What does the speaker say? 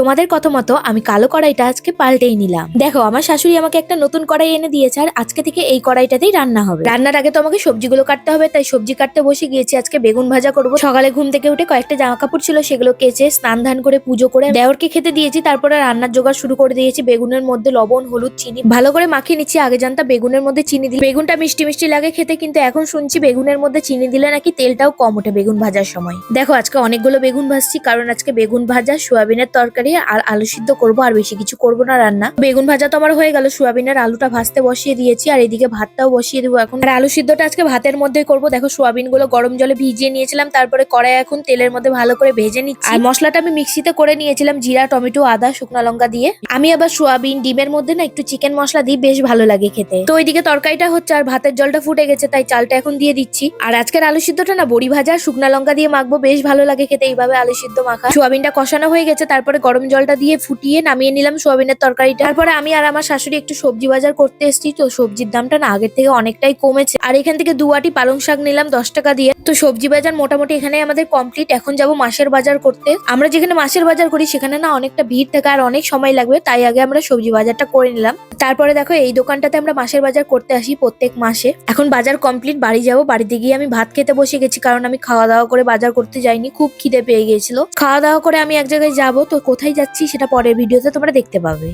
তোমাদের কথা মতো আমি কালো কড়াইটা আজকে পাল্টেই নিলাম। দেখো আমার শাশুড়ি আমাকে একটা নতুন কড়াই এনে দিয়েছে আর আজকে থেকে এই কড়াইটাতেই রান্না হবে। রান্নার আগে তো আমাকে সবজিগুলো কাটতে হবে, তাই সবজি কাটতে বসে গিয়েছি। আজকে বেগুন ভাজা করবো। সকালে ঘুম থেকে উঠে কয়েকটা জামা কাপড় ছিল, সেগুলো কেচে স্নান ধান করে পুজো করে দেওরকে খেতে দিয়েছি। তারপরে রান্নার জোগাড় শুরু করে দিয়েছি। বেগুনের মধ্যে লবণ হলুদ চিনি ভালো করে মাখিয়ে নিচ্ছি। আগে জানতাম বেগুনের মধ্যে চিনি দিলে বেগুনটা মিষ্টি মিষ্টি লাগে খেতে, কিন্তু এখন শুনছি বেগুনের মধ্যে চিনি দিলে নাকি তেলটাও কম ওঠে বেগুন ভাজার সময়। দেখো আজকে অনেকগুলো বেগুন ভাজছি, কারণ আজকে বেগুন ভাজা, সোয়াবিনের তরকারি আর আলু সিদ্ধ করবো, আর বেশি কিছু করবো না রান্না। বেগুন ভাজা তো আমার হয়ে গেল, সোয়াবিনের আলুটা ভাজতে বসিয়ে দিয়েছি, আর এদিকে ভাতটাও বসিয়ে দেবো এখন। আর আলু সিদ্ধটা আজকে ভাতের মধ্যে করবো। দেখো সোয়াবিন গুলো গরম জলে ভিজিয়ে নিয়েছিলাম, তারপরে কড়াই এখন তেলের মধ্যে ভালো করে ভেজে নিচ্ছি। আর মশলাটা আমি মিক্সিতে করে নিয়েছিলাম, জিরা টমেটো আদা শুকনো লঙ্কা দিয়ে। আমি আবার সোয়াবিন ডিমের মধ্যে না একটু চিকেন মশলা দিই, বেশ ভালো লাগে খেতে। তো ওইদিকে তরকারিটা হচ্ছে আর ভাতের জলটা ফুটে গেছে, তাই চালটা এখন দিয়ে দিচ্ছি। আর আজকের আলু সিদ্ধটা না বড়ি ভাজা শুকনো লঙ্কা দিয়ে মাখবো, বেশ ভালো লাগে খেতে এইভাবে আলু সিদ্ধ মাখা। সোয়াবিনটা কষানো হয়ে গেছে, তারপরে গরম জলটা দিয়ে ফুটিয়ে নামিয়ে নিলাম সোয়াবিনের তরকারিটা। তারপরে আমি আর আমার শাশুড়ি একটু সবজি বাজার করতে এসেছি। তো সবজির দামটা না আগের থেকে অনেকটাই কমেছে, আর এখান থেকে 2 আটি পালং শাক নিলাম 10 টাকা দিয়ে। তো সবজি বাজার মোটামুটি এখানে আমাদের কমপ্লিট। এখন যাব মাসের বাজার করতে। আমরা যেখানে মাসের বাজার করি সেখানে না অনেকটা ভিড় থাকে আর অনেক সময় লাগবে, তাই আগে আমরা সবজি বাজারটা করে নিলাম। তারপরে দেখো এই দোকানটাতে আমরা মাসের বাজার করতে আসি প্রত্যেক মাসে। এখন বাজার কমপ্লিট, বাড়ি যাব। বাড়িতে গিয়ে আমি ভাত খেতে বসে গেছি, কারণ আমি খাওয়া দাওয়া করে বাজার করতে যাইনি, খুব খিদে পেয়ে গিয়েছিল। খাওয়া দাওয়া করে আমি এক জায়গায় যাব, তো কোথায় যাচ্ছি সেটা পরের ভিডিওতে তোমরা দেখতে পাবে।